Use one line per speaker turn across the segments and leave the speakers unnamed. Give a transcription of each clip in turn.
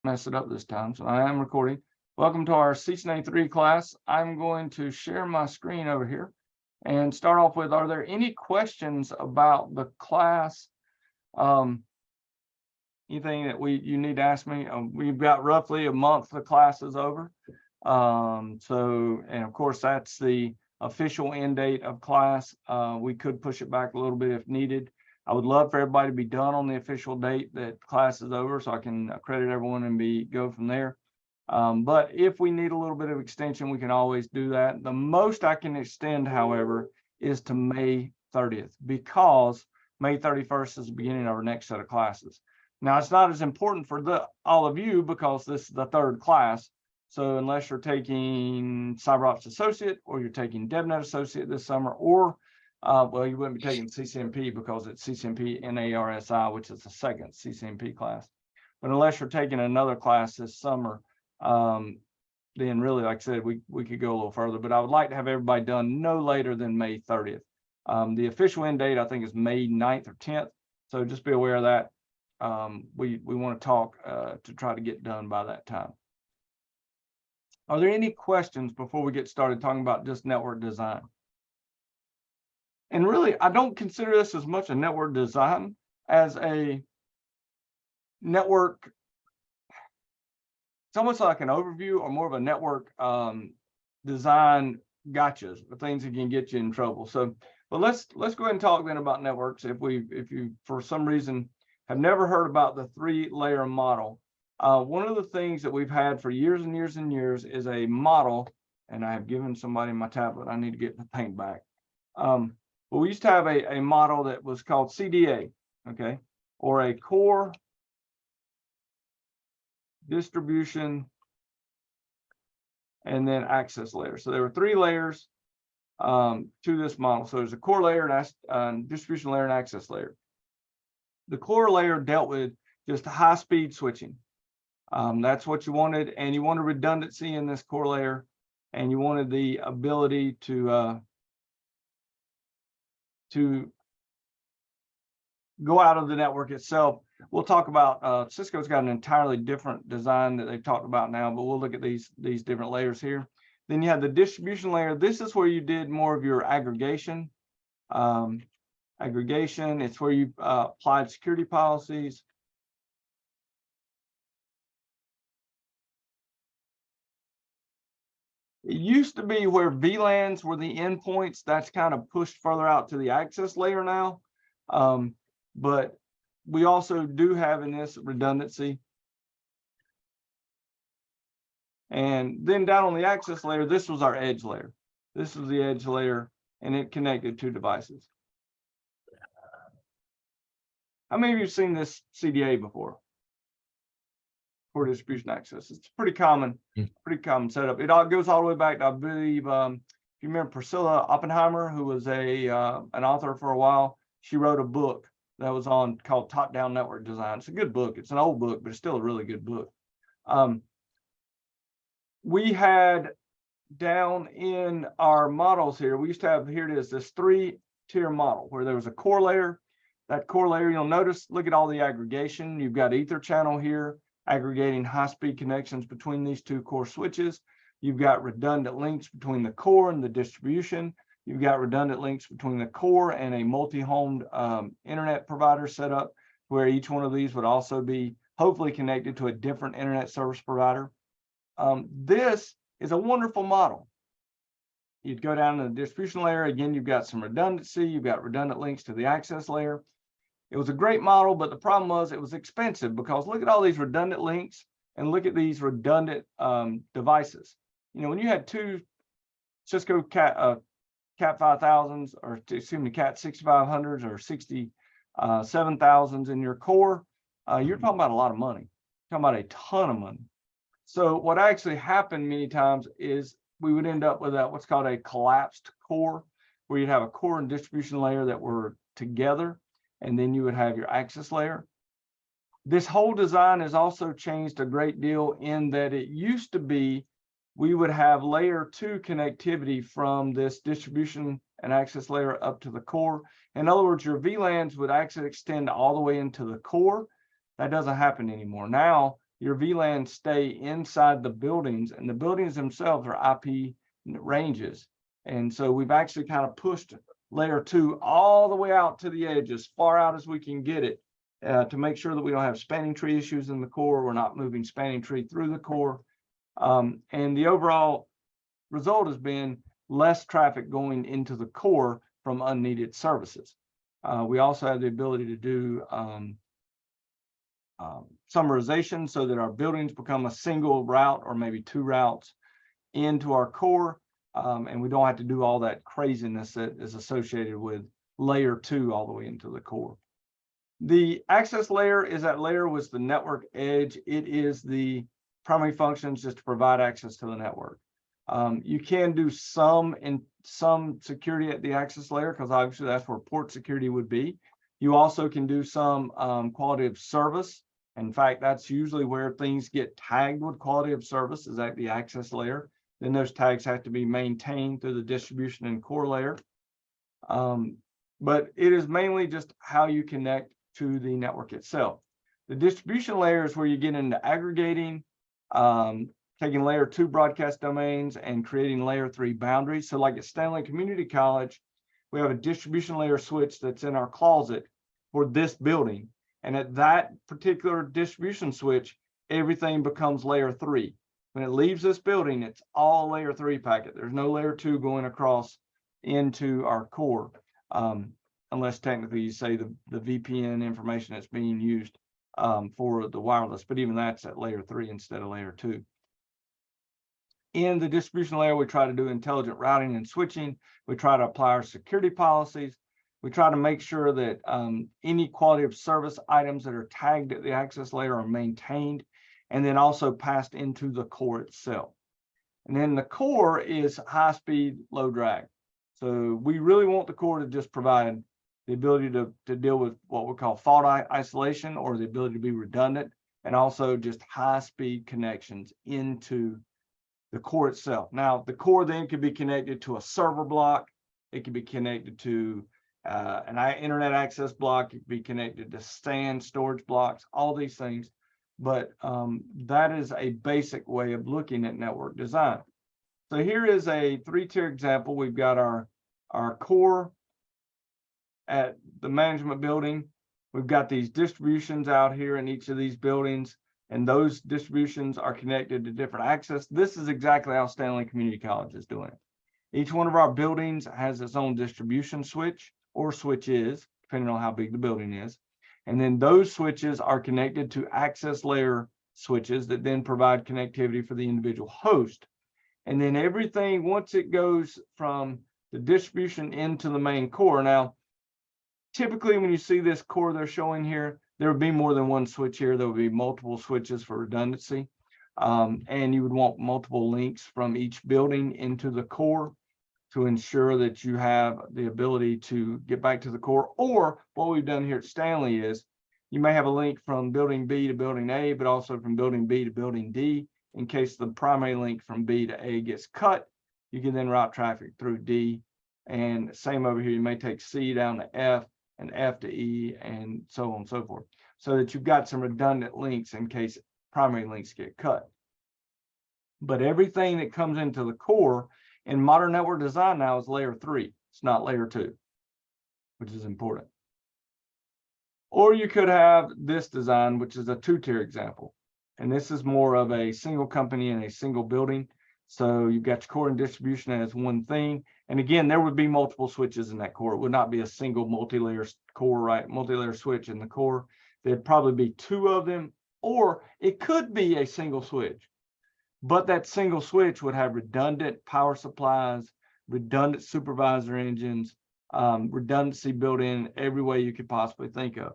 mess it up this time, so I am recording. Welcome to our CCNA 3 class. I'm going to share my screen over here and start off with, are there any questions about the class? Anything that you need to ask me? We've got roughly a month the class is over. And of course, that's the official end date of class. We could push it back a little bit if needed. I would love for everybody to be done on the official date that class is over, so I can accredit everyone and go from there. But if we need a little bit of extension, we can always do that. The most I can extend, however, is to May 30th, because May 31st is the beginning of our next set of classes. Now, it's not as important for all of you because this is the third class. So unless you're taking CyberOps Associate or you're taking DevNet Associate this summer, or well, you wouldn't be taking CCNP because it's CCNP NARSI, which is the second CCNP class. But unless you're taking another class this summer, then really, like I said, we could go a little further. But I would like to have everybody done no later than May 30th. The official end date, I think, is May 9th or 10th. So just be aware of that. We want to talk to try to get done by that time. Are there any questions before we get started talking about just network design? And really, I don't consider this as much a network design as a network. It's almost like an overview or more of a network design gotchas, the things that can get you in trouble. So, but let's go ahead and talk then about networks. If you for some reason have never heard about the 3-layer model, one of the things that we've had for years and years and years is a model, and I have given somebody my tablet. I need to get the paint back. But we used to have a model that was called CDA, okay, or a core distribution and then access layer. So there were 3 layers to this model. So there's a core layer, and distribution layer, and access layer. The core layer dealt with just high-speed switching. That's what you wanted, and you wanted redundancy in this core layer, and you wanted the ability to go out of the network itself. We'll talk about Cisco's got an entirely different design that they've talked about now, but we'll look at these different layers here. Then you have the distribution layer. This is where you did more of your aggregation. It's where you applied security policies. It used to be where VLANs were the endpoints. That's kind of pushed further out to the access layer now. But we also do have in this redundancy. And then down on the access layer, this was our edge layer. This was the edge layer, and it connected to devices. How many of you have seen this CDA before? For distribution access. It's pretty common setup. It all goes all the way back to, I believe, if you remember Priscilla Oppenheimer, who was an author for a while. She wrote a book that was called Top-Down Network Design. It's a good book. It's an old book, but it's still a really good book. We had down in our models here, we used to have, here it is, this 3-tier model where there was a core layer. That core layer, you'll notice, look at all the aggregation. You've got Ether channel here, aggregating high-speed connections between these 2 core switches. You've got redundant links between the core and the distribution. You've got redundant links between the core and a multi-homed internet provider setup, where each one of these would also be hopefully connected to a different internet service provider. This is a wonderful model. You'd go down to the distribution layer. Again, you've got some redundancy. You've got redundant links to the access layer. It was a great model, but the problem was it was expensive, because look at all these redundant links and look at these redundant devices. You know, when you had 2 Cisco Cat 5000s, or excuse me, Cat 6500s or 67,000s in your core, you're talking about a lot of money. You're talking about a ton of money. So what actually happened many times is we would end up with what's called a collapsed core, where you'd have a core and distribution layer that were together, and then you would have your access layer. This whole design has also changed a great deal in that it used to be we would have layer 2 connectivity from this distribution and access layer up to the core. In other words, your VLANs would actually extend all the way into the core. That doesn't happen anymore. Now your VLANs stay inside the buildings, and the buildings themselves are IP ranges. And so we've actually kind of pushed layer 2 all the way out to the edge, as far out as we can get it, to make sure that we don't have spanning tree issues in the core. We're not moving spanning tree through the core. And the overall result has been less traffic going into the core from unneeded services. We also have the ability to do summarization so that our buildings become a single route or maybe 2 routes into our core. And we don't have to do all that craziness that is associated with layer 2 all the way into the core. The access layer is that layer with the network edge. It is the primary functions just to provide access to the network. You can do some security at the access layer, because obviously that's where port security would be. You also can do some quality of service. In fact, that's usually where things get tagged with quality of service, is at the access layer. Then those tags have to be maintained through the distribution and core layer. But it is mainly just how you connect to the network itself. The distribution layer is where you get into aggregating, taking layer 2 broadcast domains and creating layer 3 boundaries. So like at Stanley Community College, we have a distribution layer switch that's in our closet for this building. And at that particular distribution switch, everything becomes layer 3. When it leaves this building, it's all layer 3 packet. There's no layer 2 going across into our core, unless technically you say the VPN information that's being used for the wireless, but even that's at layer 3 instead of layer 2. In the distribution layer, we try to do intelligent routing and switching. We try to apply our security policies. We try to make sure that any quality of service items that are tagged at the access layer are maintained, and then also passed into the core itself. And then the core is high speed, low drag. So we really want the core to just provide the ability to deal with what we call fault isolation, or the ability to be redundant, and also just high speed connections into the core itself. Now, the core then could be connected to a server block. It could be connected to an internet access block. It could be connected to SAN storage blocks, all these things. But that is a basic way of looking at network design. So here is a 3-tier example. We've got our core at the management building. We've got these distributions out here in each of these buildings, and those distributions are connected to different access. This is exactly how Stanley Community College is doing it. Each one of our buildings has its own distribution switch, or switches, depending on how big the building is. And then those switches are connected to access layer switches that then provide connectivity for the individual host. And then everything, once it goes from the distribution into the main core. Now, typically when you see this core they're showing here, there would be more than one switch here. There would be multiple switches for redundancy. And you would want multiple links from each building into the core to ensure that you have the ability to get back to the core. Or what we've done here at Stanley is you may have a link from building B to building A, but also from building B to building D. In case the primary link from B to A gets cut, you can then route traffic through D. And same over here, you may take C down to F and F to E, and so on and so forth, so that you've got some redundant links in case primary links get cut. But everything that comes into the core in modern network design now is layer 3. It's not layer 2, which is important. Or you could have this design, which is a 2-tier example. And this is more of a single company in a single building. So you've got your core and distribution as one thing. And again, there would be multiple switches in that core. It would not be a single multi-layer core, right? Multi-layer switch in the core. There'd probably be 2 of them, or it could be a single switch. But that single switch would have redundant power supplies, redundant supervisor engines, redundancy built in every way you could possibly think of.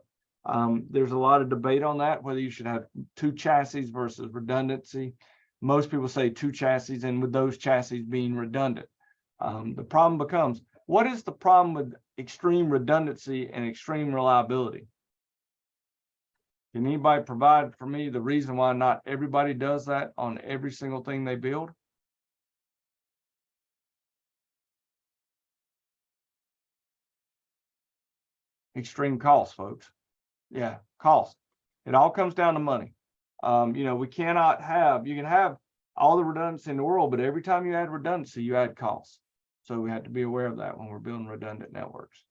There's a lot of debate on that, whether you should have 2 chassis versus redundancy. Most people say 2 chassis, and with those chassis being redundant. The problem becomes, what is the problem with extreme redundancy and extreme reliability? Can anybody provide for me the reason why not everybody does that on every single thing they build? Extreme cost, folks. Yeah, cost. It all comes down to money. We cannot have, you can have all the redundancy in the world, but every time you add redundancy, you add costs. So we have to be aware of that when we're building redundant networks.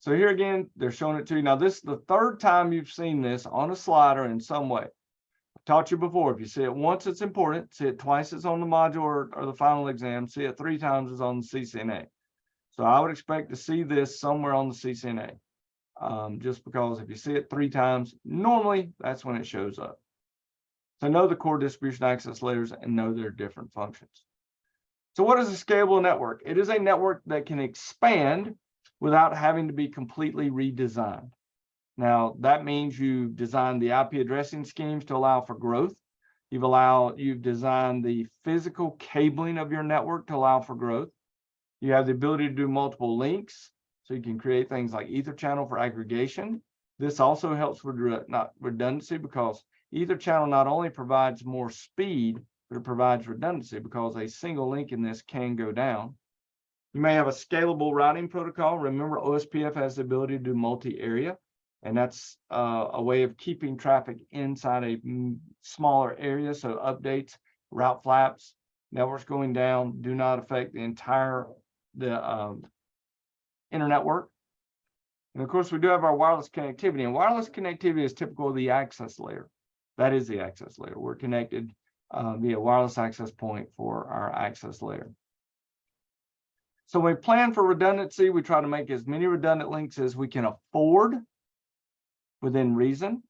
So here again, they're showing it to you. Now, this is the third time you've seen this on a slider in some way. I've taught you before, if you see it once, it's important. See it twice, it's on the module or the final exam. See it 3 times, it's on the CCNA. So I would expect to see this somewhere on the CCNA. Just because if you see it 3 times, normally that's when it shows up. So know the core distribution access layers and know their different functions. So what is a scalable network? It is a network that can expand without having to be completely redesigned. Now, that means you've designed the IP addressing schemes to allow for growth. You've designed the physical cabling of your network to allow for growth. You have the ability to do multiple links, so you can create things like Ether channel for aggregation. This also helps with redundancy, because Ether channel not only provides more speed, but it provides redundancy, because a single link in this can go down. You may have a scalable routing protocol. Remember, OSPF has the ability to do multi-area, and that's a way of keeping traffic inside a smaller area. So updates, route flaps, networks going down do not affect the entire inner network. And of course, we do have our wireless connectivity, and wireless connectivity is typical of the access layer. That is the access layer. We're connected via wireless access point for our access layer. So when we plan for redundancy, we try to make as many redundant links as we can afford within reason.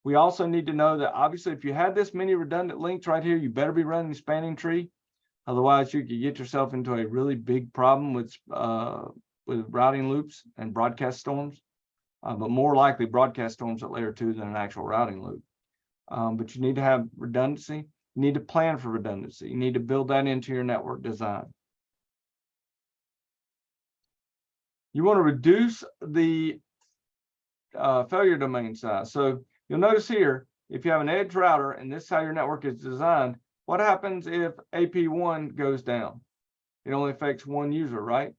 We also need to know that obviously if you have this many redundant links right here, you better be running spanning tree. Otherwise, you could get yourself into a really big problem with routing loops and broadcast storms, but more likely broadcast storms at layer 2 than an actual routing loop. But you need to have redundancy. You need to plan for redundancy. You need to build that into your network design. You want to reduce the failure domain size. So you'll notice here, if you have an edge router and this is how your network is designed, what happens if AP1 goes down? It only affects one user, right?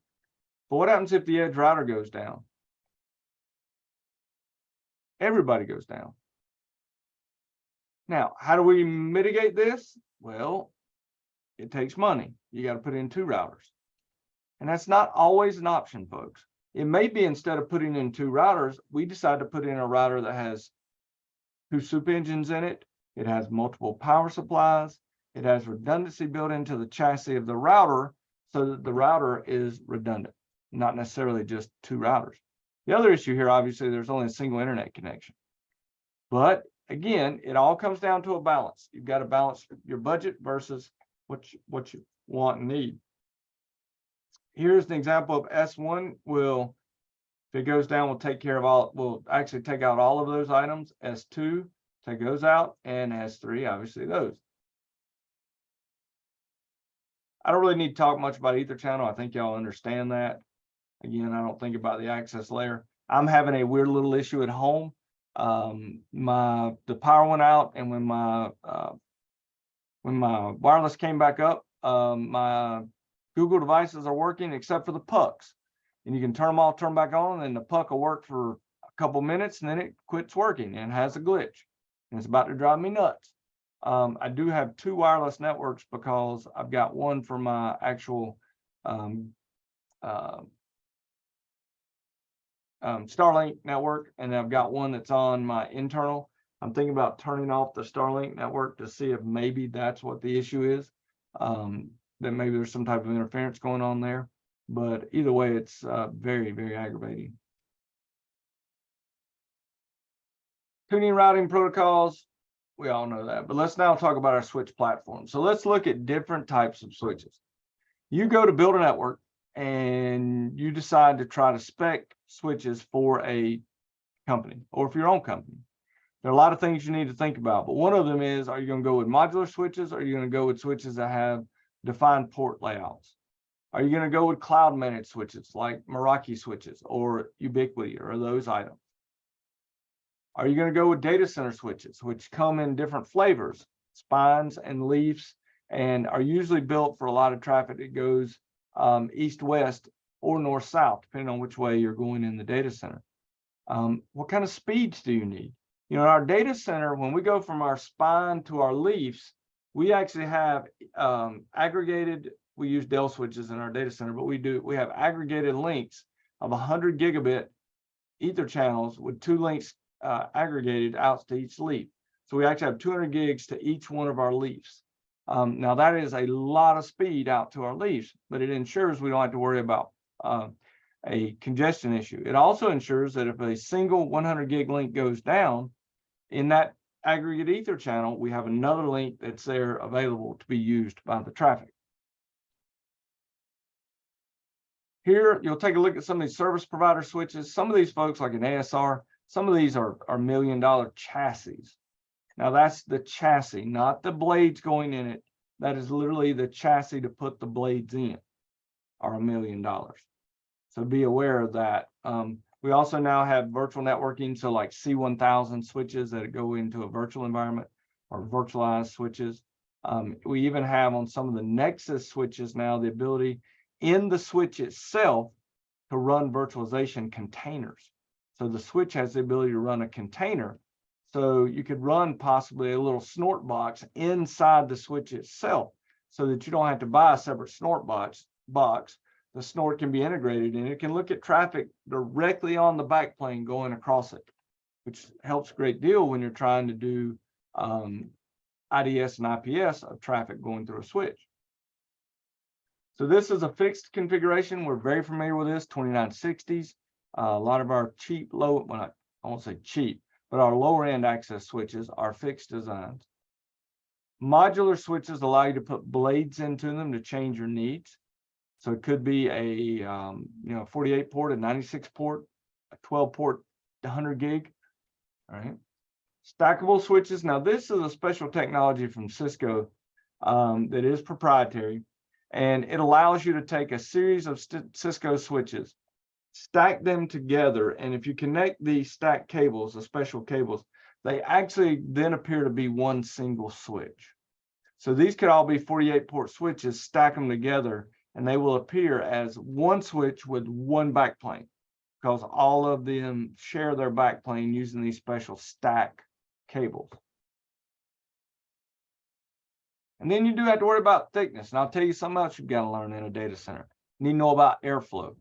But what happens if the edge router goes down? Everybody goes down. Now, how do we mitigate this? Well, it takes money. You got to put in 2 routers. And that's not always an option, folks. It may be instead of putting in 2 routers, we decide to put in a router that has 2 soup engines in it. It has multiple power supplies. It has redundancy built into the chassis of the router so that the router is redundant, not necessarily just 2 routers. The other issue here, obviously, there's only a single internet connection. But again, it all comes down to a balance. You've got to balance your budget versus what you want and need. Here's an example of S1 will, if it goes down, we'll actually take out all of those items. S2, take those out, and S3, obviously those. I don't really need to talk much about Ether channel. I think y'all understand that. Again, I don't think about the access layer. I'm having a weird little issue at home. The power went out, and when my wireless came back up, my Google devices are working except for the pucks, and you can turn them off, turn back on, and the puck will work for a couple minutes, and then it quits working and has a glitch, and it's about to drive me nuts. I do have 2 wireless networks because I've got one for my actual Starlink network, and I've got one that's on my internal. I'm thinking about turning off the Starlink network to see if maybe that's what the issue is. That maybe there's some type of interference going on there, but either way, it's very, very aggravating. Tuning routing protocols, we all know that, but let's now talk about our switch platform. So let's look at different types of switches. You go to build a network and you decide to try to spec switches for a company or for your own company. There are a lot of things you need to think about, but one of them is, are you going to go with modular switches, or are you going to go with switches that have defined port layouts? Are you going to go with cloud managed switches like Meraki switches or Ubiquiti or those items? Are you going to go with data center switches, which come in different flavors, spines and leafs, and are usually built for a lot of traffic that goes east-west or north-south, depending on which way you're going in the data center? What kind of speeds do you need? You know, in our data center, when we go from our spine to our leafs, we actually have aggregated, we use Dell switches in our data center, but we have aggregated links of 100 gigabit ether channels with 2 links aggregated out to each leaf. So we actually have 200 gigs to each one of our leafs. Now that is a lot of speed out to our leaves, but it ensures we don't have to worry about a congestion issue. It also ensures that if a single 100 gig link goes down in that aggregate ether channel, we have another link that's there available to be used by the traffic. Here, you'll take a look at some of these service provider switches. Some of these folks, like an ASR, some of these are $1 million chassis. Now that's the chassis, not the blades going in it. That is literally the chassis to put the blades in, are $1 million. So be aware of that. We also now have virtual networking, so like C1000 switches that go into a virtual environment, or virtualized switches. We even have on some of the Nexus switches now the ability in the switch itself to run virtualization containers. So the switch has the ability to run a container. So you could run possibly a little snort box inside the switch itself so that you don't have to buy a separate snort box. The snort can be integrated and it can look at traffic directly on the backplane going across it, which helps a great deal when you're trying to do IDS and IPS of traffic going through a switch. So this is a fixed configuration. We're very familiar with this, 2960s. A lot of our cheap, low, well, I won't say cheap, but our lower end access switches are fixed designs. Modular switches allow you to put blades into them to change your needs. So it could be a 48 port, a 96 port, a 12 port, 100 gig. All right. Stackable switches. Now this is a special technology from Cisco that is proprietary, and it allows you to take a series of Cisco switches, stack them together, and if you connect these stacked cables, the special cables, they actually then appear to be one single switch. So these could all be 48 port switches, stack them together, and they will appear as one switch with one backplane, because all of them share their backplane using these special stack cables. And then you do have to worry about thickness. And I'll tell you something else you've got to learn in a data center. You need to know about airflow.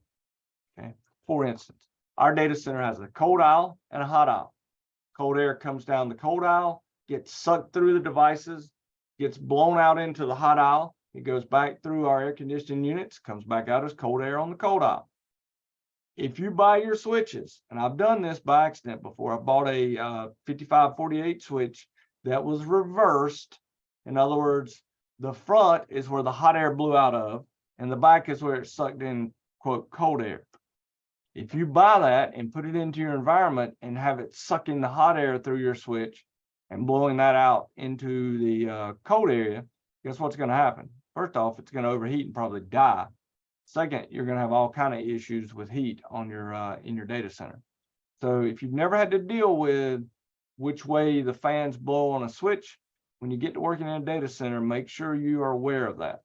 Okay. For instance, our data center has a cold aisle and a hot aisle. Cold air comes down the cold aisle, gets sucked through the devices, gets blown out into the hot aisle. It goes back through our air conditioning units, comes back out as cold air on the cold aisle. If you buy your switches, and I've done this by accident before, I bought a 5548 switch that was reversed. In other words, the front is where the hot air blew out of, and the back is where it sucked in, quote, cold air. If you buy that and put it into your environment and have it sucking the hot air through your switch and blowing that out into the cold area, guess what's going to happen? First off, it's going to overheat and probably die. Second, you're going to have all kind of issues with heat on your in your data center. So if you've never had to deal with which way the fans blow on a switch, when you get to working in a data center, make sure you are aware of that.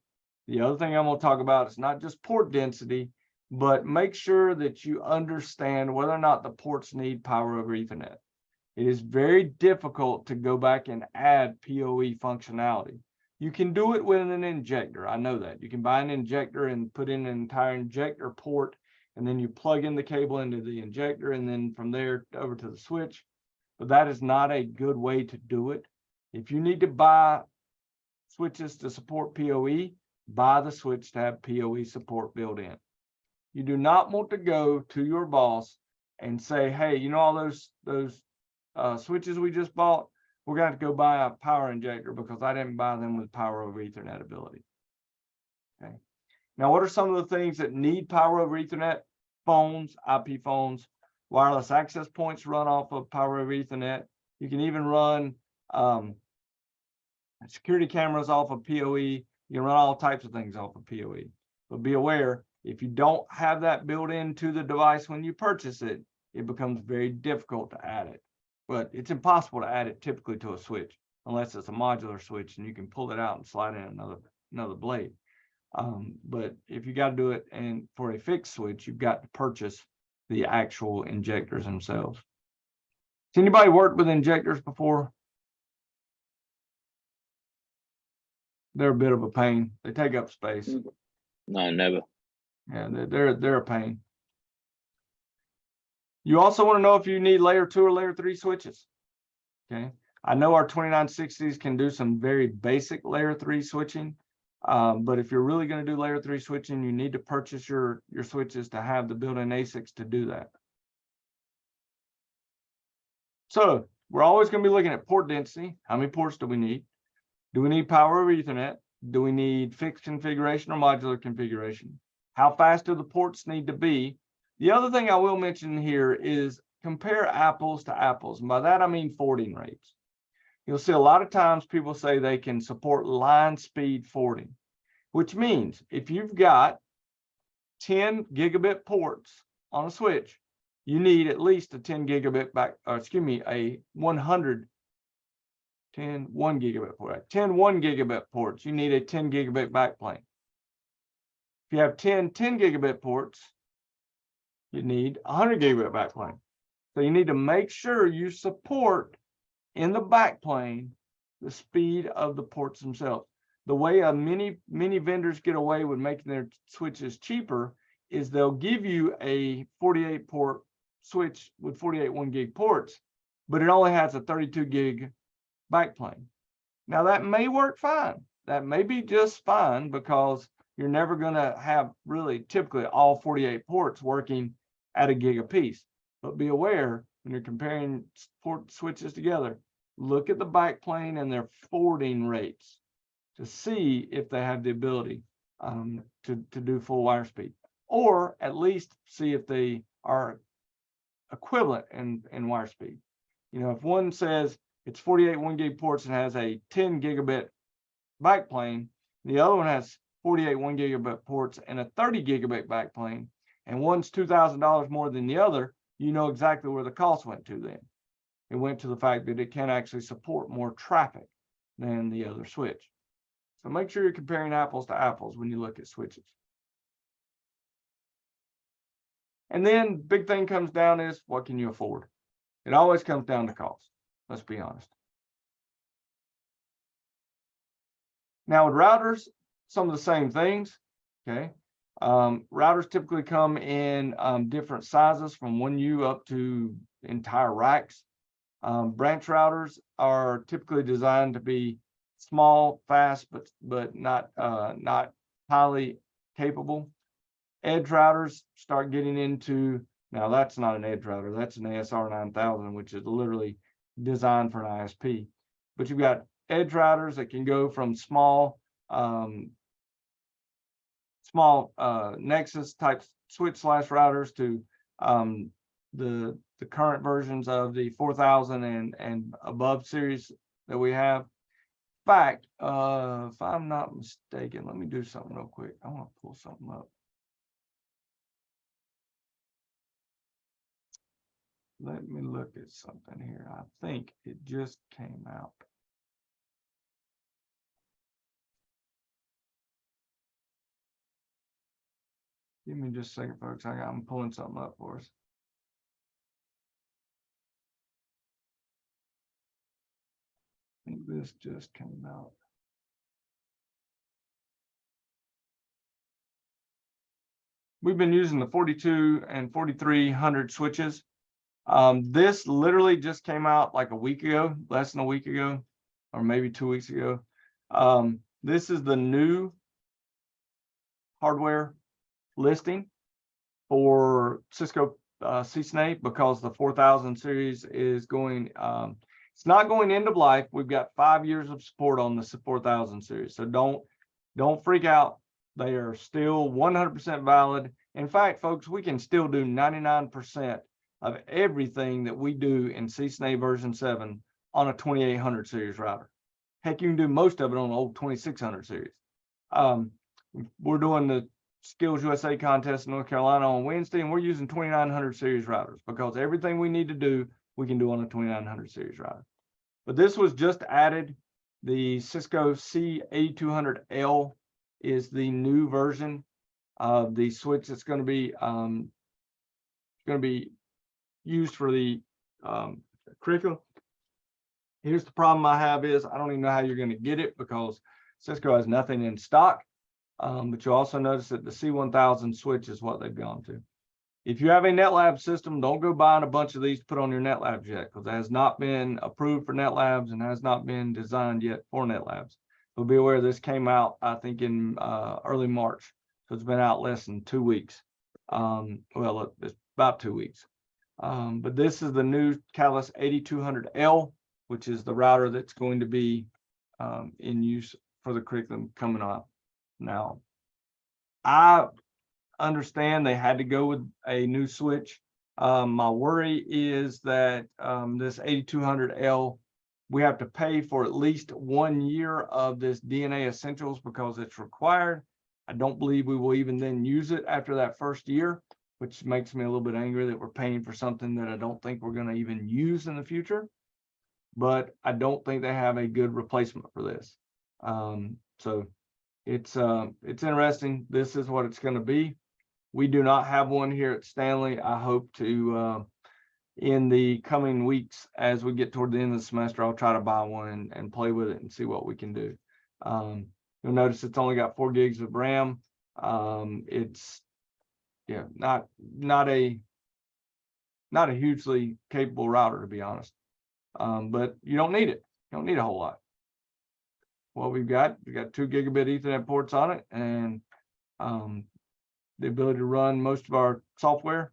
The other thing I'm going to talk about is not just port density, but make sure that you understand whether or not the ports need power over Ethernet. It is very difficult to go back and add PoE functionality. You can do it with an injector. I know that. You can buy an injector and put in an entire injector port, and then you plug in the cable into the injector, and then from there over to the switch. But that is not a good way to do it. If you need to buy switches to support PoE, buy the switch to have PoE support built in. You do not want to go to your boss and say, hey, you know all those switches we just bought? We're going to have to go buy a power injector because I didn't buy them with power over Ethernet ability. Okay. Now, what are some of the things that need power over Ethernet? Phones, IP phones, wireless access points run off of power over Ethernet. You can even run security cameras off of PoE. You can run all types of things off of PoE. But be aware, if you don't have that built into the device when you purchase it, it becomes very difficult to add it. But it's impossible to add it typically to a switch unless it's a modular switch and you can pull it out and slide in another blade. But if you got to do it and for a fixed switch, you've got to purchase the actual injectors themselves. Has anybody worked with injectors before? They're a bit of a pain. They take up space.
No, never.
Yeah, they're a pain. You also want to know if you need layer 2 or layer 3 switches. Okay. I know our 2960s can do some very basic layer 3 switching. But if you're really going to do layer 3 switching, you need to purchase your switches to have the built-in ASICs to do that. So we're always going to be looking at port density. How many ports do we need? Do we need power over Ethernet? Do we need fixed configuration or modular configuration? How fast do the ports need to be? The other thing I will mention here is compare apples to apples. And by that, I mean forwarding rates. You'll see a lot of times people say they can support line speed forwarding, which means if you've got 10 gigabit ports on a switch, you need at least a 10 gigabit a 1 gigabit port. 10 1 gigabit ports, you need a 10 gigabit backplane. If you have 10 gigabit ports, you need a 100 gigabit backplane. So you need to make sure you support in the backplane the speed of the ports themselves. The way many vendors get away with making their switches cheaper is they'll give you a 48 port switch with 48 1 gig ports, but it only has a 32 gig backplane. Now that may work fine. That may be just fine because you're never going to have really typically all 48 ports working at a gig apiece. But be aware when you're comparing port switches together, look at the backplane and their forwarding rates to see if they have the ability to do full wire speed, or at least see if they are equivalent in wire speed. You know, if one says it's 48 1 gig ports and has a 10 gigabit backplane, the other one has 48 1 gigabit ports and a 30 gigabit backplane, and one's $2,000 more than the other, you know exactly where the cost went to then. It went to the fact that it can actually support more traffic than the other switch. So make sure you're comparing apples to apples when you look at switches. And then big thing comes down is what can you afford? It always comes down to cost. Let's be honest. Now with routers, some of the same things. Okay. Routers typically come in different sizes from 1U up to entire racks. Branch routers are typically designed to be small, fast, but not highly capable. Edge routers start getting into, now that's not an edge router, that's an ASR 9000, which is literally designed for an ISP. But you've got edge routers that can go from small Nexus type switch / routers to the current versions of the 4000 and above series that we have. In fact, if I'm not mistaken, let me do something real quick. I want to pull something up. Let me look at something here. I think it just came out. Give me just a second, folks. I'm pulling something up for us. I think this just came out. We've been using the 42 and 4300 switches. This literally just came out like a week ago, less than a week ago, or maybe 2 weeks ago. This is the new hardware listing for Cisco CSNA because the 4000 series is going, it's not going end of life. We've got 5 years of support on the 4000 series. So don't freak out. They are still 100% valid. In fact, folks, we can still do 99% of everything that we do in CSNA version 7 on a 2800 series router. Heck, you can do most of it on an old 2600 series. We're doing the Skills USA contest in North Carolina on Wednesday, and we're using 2900 series routers because everything we need to do, we can do on a 2900 series router. But this was just added. The Cisco C8200L is the new version of the switch that's going to be used for the curriculum. Here's the problem I have is I don't even know how you're going to get it because Cisco has nothing in stock. But you also notice that the C1000 switch is what they've gone to. If you have a NetLab system, don't go buying a bunch of these to put on your NetLabs yet, because it has not been approved for NetLabs and has not been designed yet for NetLabs. So be aware this came out, I think, in early March. So it's been out less than 2 weeks. Well, it's about 2 weeks. But this is the new Catalyst 8200L, which is the router that's going to be in use for the curriculum coming up. Now, I understand they had to go with a new switch. My worry is that this 8200L, we have to pay for at least 1 year of this DNA Essentials because it's required. I don't believe we will even then use it after that first year, which makes me a little bit angry that we're paying for something that I don't think we're going to even use in the future. But I don't think they have a good replacement for this. So it's interesting. This is what it's going to be. We do not have one here at Stanley. I hope to in the coming weeks, as we get toward the end of the semester, I'll try to buy one and play with it and see what we can do. You'll notice it's only got 4 gigs of RAM. It's not a hugely capable router, to be honest. But you don't need it. You don't need a whole lot. What we got 2 gigabit Ethernet ports on it, and the ability to run most of our software,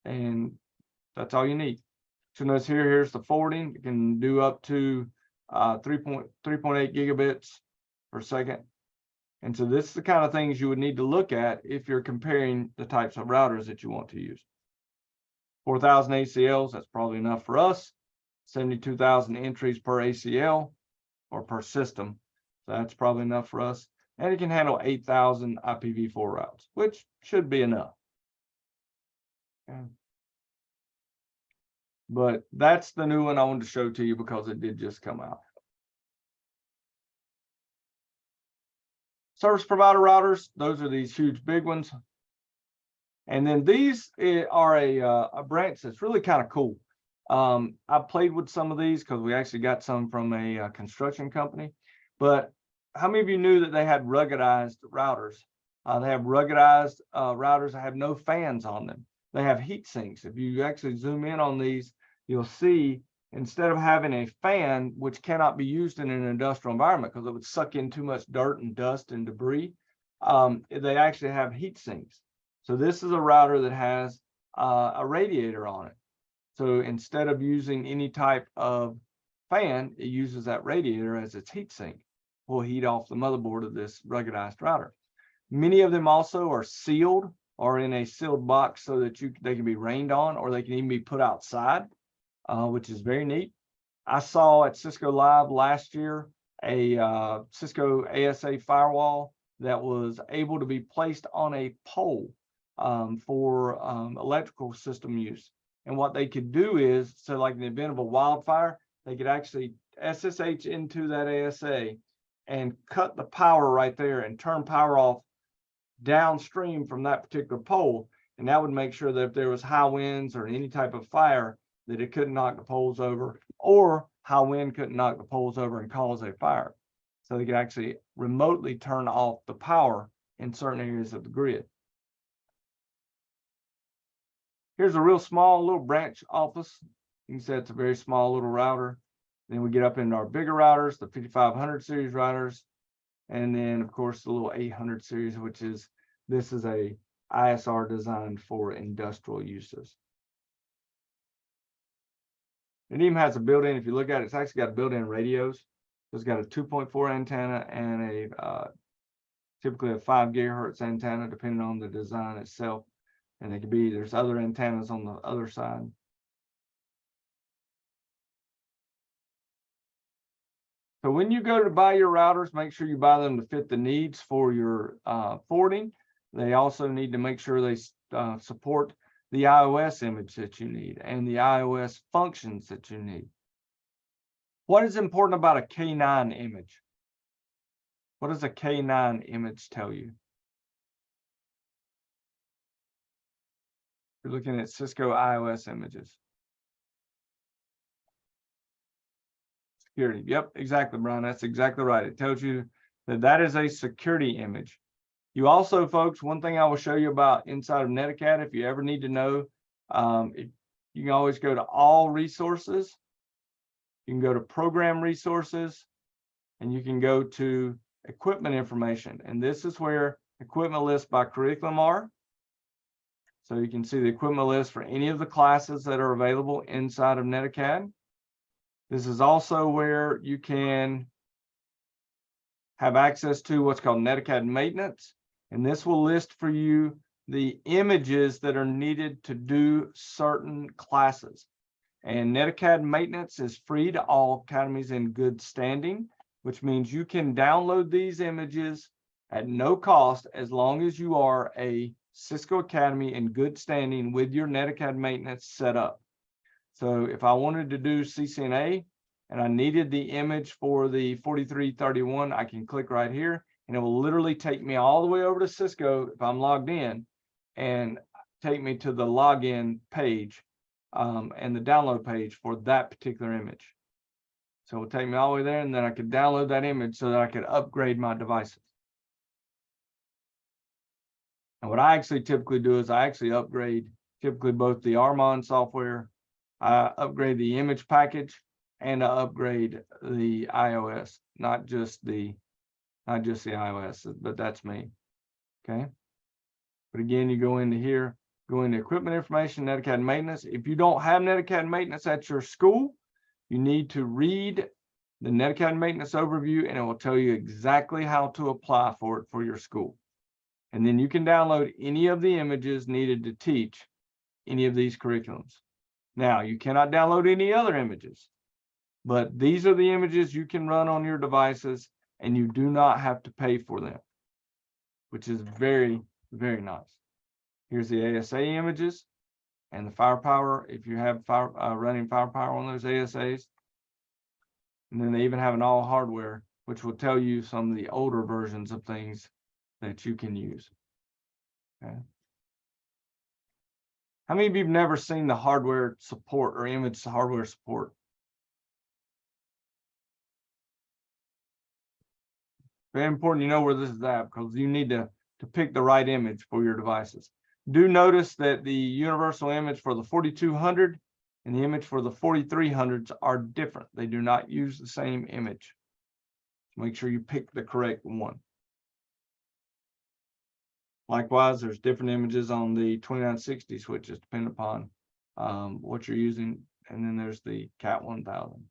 and that's all you need. So notice here's the forwarding. You can do up to 3.8 gigabits per second. And so this is the kind of things you would need to look at if you're comparing the types of routers that you want to use. 4,000 ACLs, that's probably enough for us. 72,000 entries per ACL or per system. So that's probably enough for us. And it can handle 8,000 IPv4 routes, which should be enough. Okay. But that's the new one I wanted to show to you because it did just come out. Service provider routers, those are these huge big ones. And then these are a branch that's really kind of cool. I played with some of these because we actually got some from a construction company. But how many of you knew that they had ruggedized routers? They have ruggedized routers that have no fans on them. They have heat sinks. If you actually zoom in on these, you'll see instead of having a fan, which cannot be used in an industrial environment because it would suck in too much dirt and dust and debris, they actually have heat sinks. So this is a router that has a radiator on it. So instead of using any type of fan, it uses that radiator as its heat sink. Will heat off the motherboard of this ruggedized router. Many of them also are sealed or in a sealed box so that they can be rained on, or they can even be put outside, which is very neat. I saw at Cisco Live last year a Cisco ASA firewall that was able to be placed on a pole for electrical system use. And what they could do is, so like in the event of a wildfire, they could actually SSH into that ASA and cut the power right there and turn power off downstream from that particular pole. And that would make sure that if there was high winds or any type of fire, that it couldn't knock the poles over, or high wind couldn't knock the poles over and cause a fire. So they could actually remotely turn off the power in certain areas of the grid. Here's a real small little branch office. You can see it's a very small little router. Then we get up into our bigger routers, the 5500 series routers, and then of course the little 800 series, which is, this is a ISR designed for industrial uses. It even has a built-in, if you look at it, it's actually got built-in radios. It's got a 2.4 antenna and a typically a 5 gigahertz antenna, depending on the design itself. And they could be, there's other antennas on the other side. So when you go to buy your routers, make sure you buy them to fit the needs for your forwarding. They also need to make sure they support the iOS image that you need and the iOS functions that you need. What is important about a K9 image? What does a K9 image tell you? You're looking at Cisco iOS images. security. Yep, exactly, Brian. That's exactly right. It tells you that that is a security image. You also, folks, one thing I will show you about inside of NetAcad, if you ever need to know, you can always go to all resources. You can go to program resources, and you can go to equipment information. And this is where equipment lists by curriculum are. So you can see the equipment list for any of the classes that are available inside of NetAcad. This is also where you can have access to what's called NetAcad maintenance. And this will list for you the images that are needed to do certain classes. And NetAcad maintenance is free to all academies in good standing, which means you can download these images at no cost as long as you are a Cisco Academy in good standing with your NetAcad maintenance set up. So if I wanted to do CCNA and I needed the image for the 4331, I can click right here and it will literally take me all the way over to Cisco if I'm logged in and take me to the login page and the download page for that particular image. So it will take me all the way there, and then I could download that image so that I could upgrade my devices. And what I actually typically do is I actually upgrade typically both the Armon software, I upgrade the image package, and I upgrade the iOS, not just the iOS, but that's me. Okay. But again, you go into here, go into equipment information, NetAcad maintenance. If you don't have NetAcad maintenance at your school, you need to read the NetAcad maintenance overview, and it will tell you exactly how to apply for it for your school. And then you can download any of the images needed to teach any of these curriculums. Now, you cannot download any other images, but these are the images you can run on your devices, and you do not have to pay for them, which is very, very nice. Here's the ASA images and the firepower, if you have running firepower on those ASAs. And then they even have an all hardware, which will tell you some of the older versions of things that you can use. Okay. How many of you have never seen the hardware support or image hardware support? Very important you know where this is at, because you need to pick the right image for your devices. Do notice that the universal image for the 4200 and the image for the 4300s are different. They do not use the same image. Make sure you pick the correct one. Likewise, there's different images on the 2960 switches, depending upon what you're using. And then there's the CAT 1000.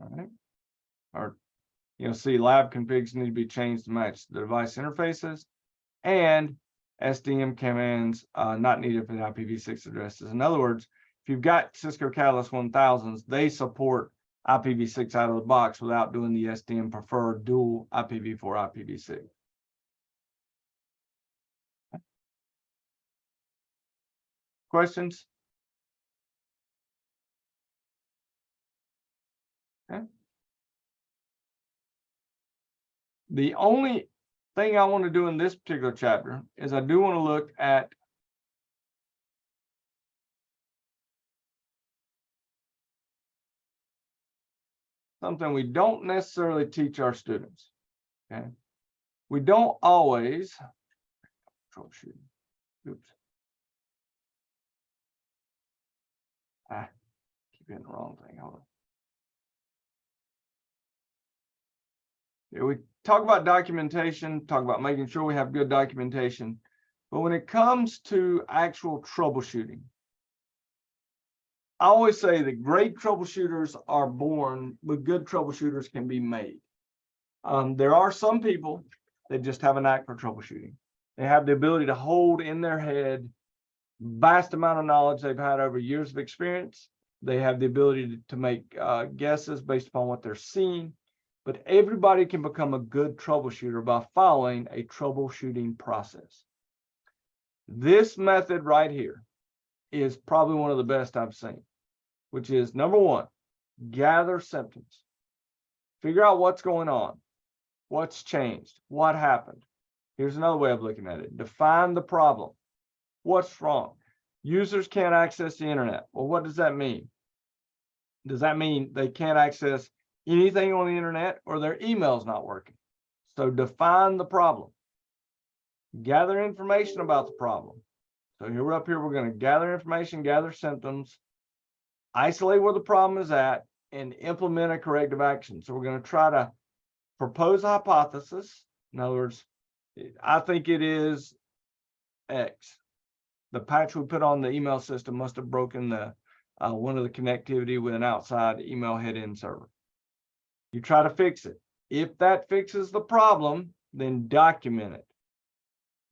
All right. Or, see lab configs need to be changed to match the device interfaces, and SDM commands not needed for the IPv6 addresses. In other words, if you've got Cisco Catalyst 1000s, they support IPv6 out of the box without doing the SDM preferred dual IPv4, IPv6. Questions? Okay. The only thing I want to do in this particular chapter is I do want to look at something we don't necessarily teach our students. Okay. We don't always troubleshoot. Oops. Keep hitting the wrong thing. Hold on. We talk about documentation, talk about making sure we have good documentation. But when it comes to actual troubleshooting, I always say that great troubleshooters are born, but good troubleshooters can be made. There are some people that just have a knack for troubleshooting. They have the ability to hold in their head vast amount of knowledge they've had over years of experience. They have the ability to make guesses based upon what they're seeing. But everybody can become a good troubleshooter by following a troubleshooting process. This method right here is probably one of the best I've seen, which is number one, gather symptoms. Figure out what's going on, what's changed, what happened. Here's another way of looking at it. Define the problem. What's wrong? Users can't access the internet. Well, what does that mean? Does that mean they can't access anything on the internet or their email's not working? So define the problem. Gather information about the problem. So here we're up here, we're going to gather information, gather symptoms, isolate where the problem is at, and implement a corrective action. So we're going to try to propose a hypothesis. In other words, I think it is X. The patch we put on the email system must have broken the one of the connectivity with an outside email head-end server. You try to fix it. If that fixes the problem, then document it.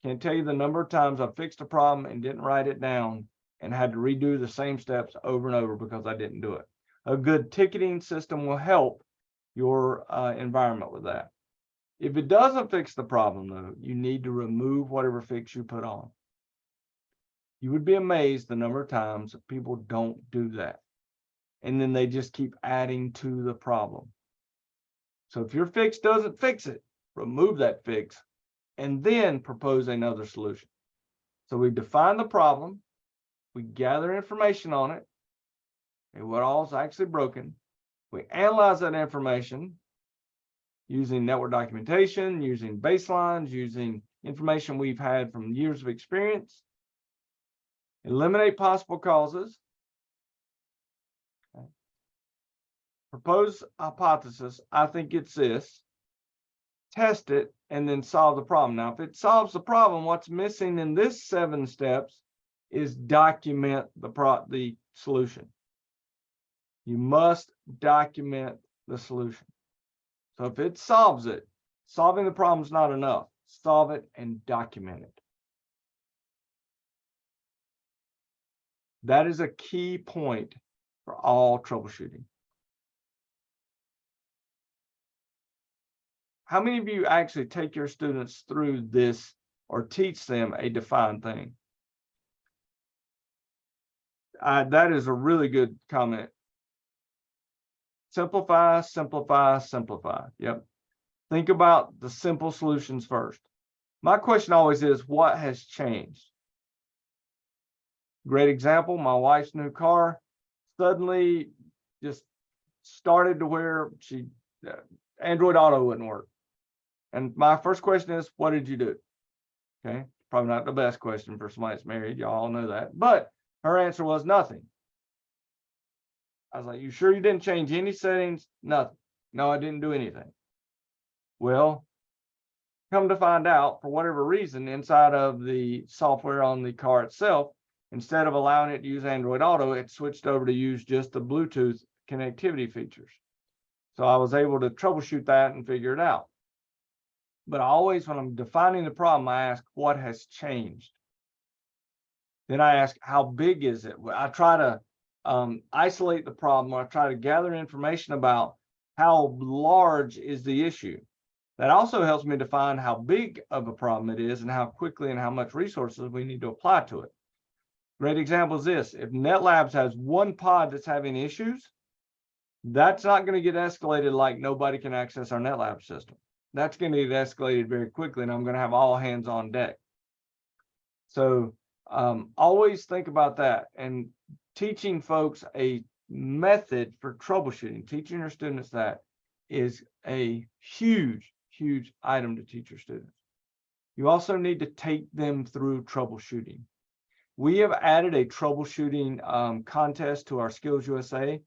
Can't tell you the number of times I fixed a problem and didn't write it down and had to redo the same steps over and over because I didn't do it. A good ticketing system will help your environment with that. If it doesn't fix the problem, though, you need to remove whatever fix you put on. You would be amazed the number of times people don't do that. And then they just keep adding to the problem. So if your fix doesn't fix it, remove that fix and then propose another solution. So we define the problem, we gather information on it, and what all is actually broken. We analyze that information using network documentation, using baselines, using information we've had from years of experience. Eliminate possible causes. Okay. Propose hypothesis. I think it's this. Test it and then solve the problem. Now, if it solves the problem, what's missing in this 7 steps is document the solution. You must document the solution. So if it solves it, solving the problem is not enough. Solve it and document it. That is a key point for all troubleshooting. How many of you actually take your students through this or teach them a defined thing? That is a really good comment. Simplify, simplify, simplify. Yep. Think about the simple solutions first. My question always is, what has changed? Great example, my wife's new car suddenly just started to where Android Auto wouldn't work. And my first question is, what did you do? Okay, probably not the best question for somebody that's married. Y'all all know that. But her answer was nothing. I was like, you sure you didn't change any settings? Nothing. No, I didn't do anything. Well, come to find out, for whatever reason, inside of the software on the car itself, instead of allowing it to use Android Auto, it switched over to use just the Bluetooth connectivity features. So I was able to troubleshoot that and figure it out. But always when I'm defining the problem, I ask, what has changed? Then I ask, how big is it? I try to isolate the problem, or I try to gather information about how large is the issue. That also helps me define how big of a problem it is and how quickly and how much resources we need to apply to it. Great example is this. If NetLabs has one pod that's having issues, that's not going to get escalated like nobody can access our NetLabs system. That's going to get escalated very quickly, and I'm going to have all hands on deck. So always think about that. And teaching folks a method for troubleshooting, teaching your students that is a huge, huge item to teach your students. You also need to take them through troubleshooting. We have added a troubleshooting contest to our Skills USA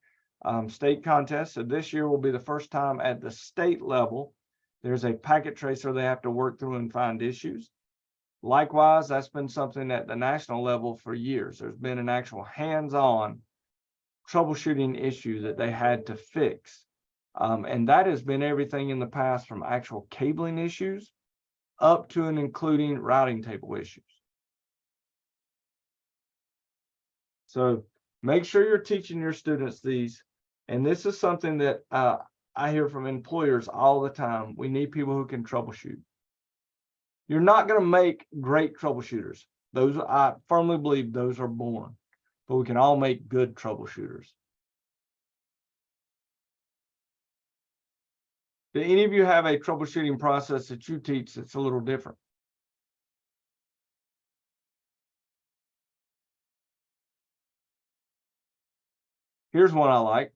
state contest. So this year will be the first time at the state level. There's a packet tracer they have to work through and find issues. Likewise, that's been something at the national level for years. There's been an actual hands-on troubleshooting issue that they had to fix. And that has been everything in the past from actual cabling issues up to and including routing table issues. So make sure you're teaching your students these. And this is something that I hear from employers all the time. We need people who can troubleshoot. You're not going to make great troubleshooters. Those, I firmly believe, those are born, but we can all make good troubleshooters. Do any of you have a troubleshooting process that you teach that's a little different? Here's one I like.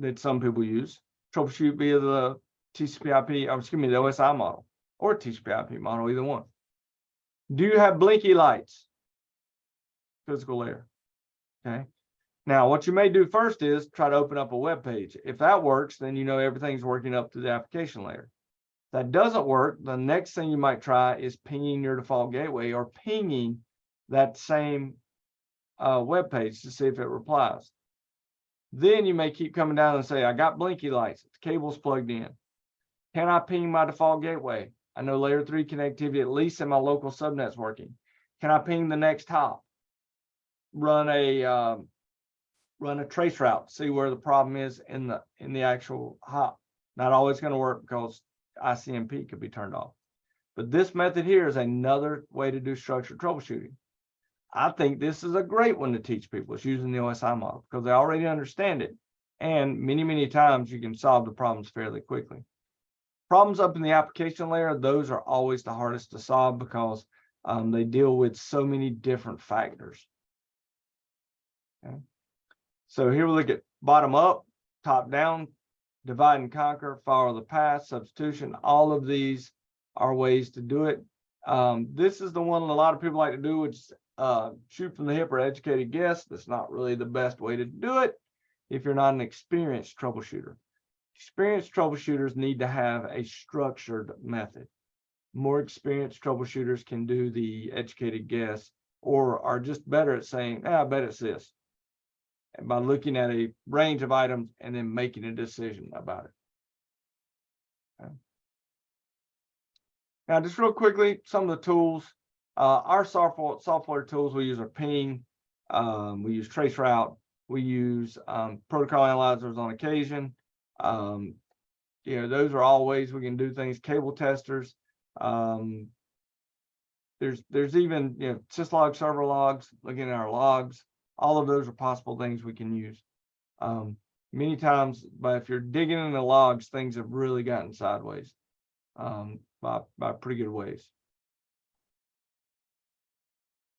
that some people use. Troubleshoot via the TCP/IP, or excuse me, the OSI model or TCP/IP model, either one. Do you have blinky lights? Physical layer. Okay. Now, what you may do first is try to open up a web page. If that works, then you know everything's working up to the application layer. If that doesn't work, the next thing you might try is pinging your default gateway or pinging that same web page to see if it replies. Then you may keep coming down and say, I got blinky lights, the cable's plugged in. Can I ping my default gateway? I know layer 3 connectivity, at least in my local subnet's working. Can I ping the next hop? Run a trace route, see where the problem is in the actual hop. Not always going to work because ICMP could be turned off. But this method here is another way to do structured troubleshooting. I think this is a great one to teach people. It's using the OSI model because they already understand it. And many times you can solve the problems fairly quickly. Problems up in the application layer, those are always the hardest to solve because they deal with so many different factors. Okay. So here we look at bottom up, top down, divide and conquer, follow the path, substitution. All of these are ways to do it. This is the one a lot of people like to do, which is shoot from the hip or educated guess. That's not really the best way to do it if you're not an experienced troubleshooter. Experienced troubleshooters need to have a structured method. More experienced troubleshooters can do the educated guess or are just better at saying, I bet it's this. And by looking at a range of items and then making a decision about it. Okay. Now, just real quickly, some of the tools. Our software tools we use are ping, we use traceroute, we use protocol analyzers on occasion. Those are all ways we can do things. Cable testers. There's even syslog, server logs, looking at our logs. All of those are possible things we can use. Many times, but if you're digging in the logs, things have really gotten sideways by pretty good ways.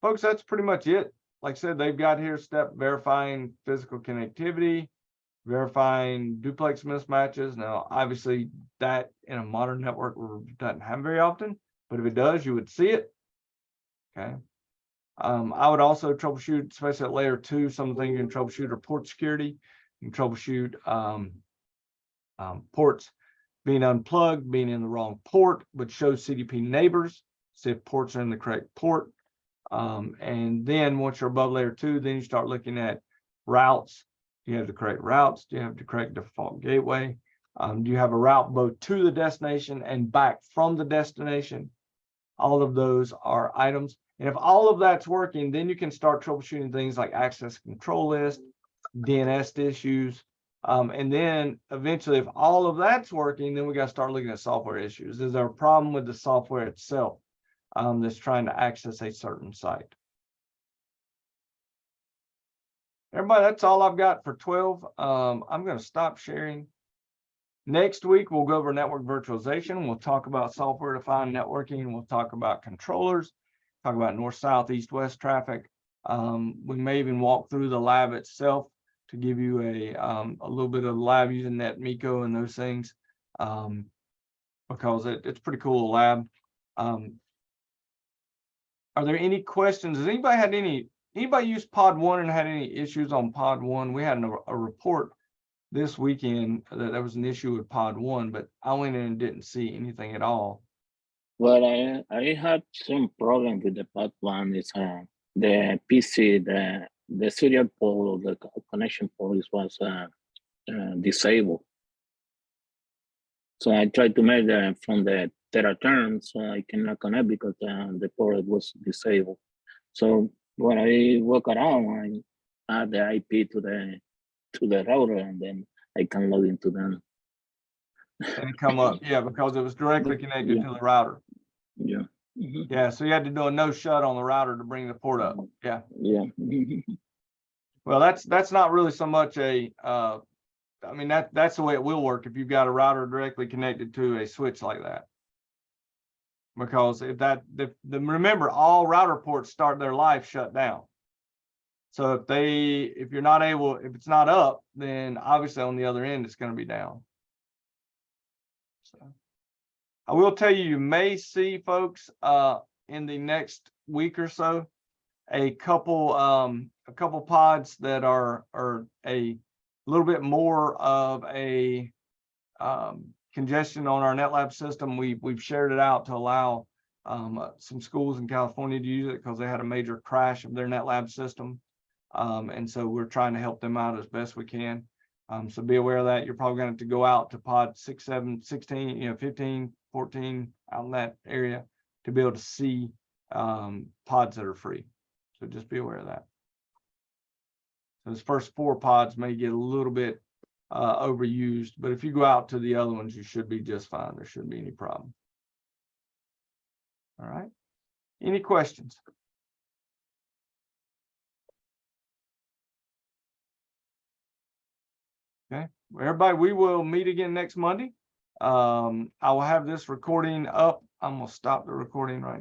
Folks, that's pretty much it. Like I said, they've got here step verifying physical connectivity, verifying duplex mismatches. Now, obviously, that in a modern network doesn't happen very often, but if it does, you would see it. Okay. I would also troubleshoot, especially at layer 2, some of the things you can troubleshoot are port security. You can troubleshoot ports being unplugged, being in the wrong port, which shows CDP neighbors, see if ports are in the correct port. And then once you're above layer 2, then you start looking at routes. Do you have the correct routes? Do you have the correct default gateway? Do you have a route both to the destination and back from the destination? All of those are items. And if all of that's working, then you can start troubleshooting things like access control list, DNS issues. And then eventually, if all of that's working, then we got to start looking at software issues. Is there a problem with the software itself that's trying to access a certain site? Everybody, that's all I've got for 12. I'm going to stop sharing. Next week, we'll go over network virtualization. We'll talk about software-defined networking. We'll talk about controllers, talk about north, south, east, west traffic. We may even walk through the lab itself to give you a little bit of lab using NetMiko and those things, because it's pretty cool lab. Are there any questions? Has anybody used Pod 1 and had any issues on Pod 1? We had a report this weekend that there was an issue with Pod 1, but I went in and didn't see anything at all.
Well, I had some problem with the Pod 1. It's the PC, the serial port, the connection port was disabled. So I tried to make from the Terra term, so I cannot connect because the port was disabled. So when I walk around, I add the IP to the router, and then I can log into them.
And come up, yeah, because it was directly connected to the router.
Yeah.
Yeah, so you had to do a no shut on the router to bring the port up. Yeah.
Yeah.
Well, that's not really so much a I mean, that's the way it will work if you've got a router directly connected to a switch like that. Because if remember, all router ports start their life shut down. So if you're not able, if it's not up, then obviously on the other end, it's going to be down. So I will tell you, you may see, folks, in the next week or so, a couple pods that are a little bit more of a congestion on our NetLab system. We've shared it out to allow some schools in California to use it because they had a major crash of their NetLab system. And so we're trying to help them out as best we can. So be aware of that. You're probably going to have to go out to pod 6, 7, 16, 15, 14 out in that area to be able to see pods that are free. So just be aware of that. Those first 4 pods may get a little bit overused, but if you go out to the other ones, you should be just fine. There shouldn't be any problem. All right. Any questions? Okay, well, everybody, we will meet again next Monday. I will have this recording up. I'm going to stop the recording right now.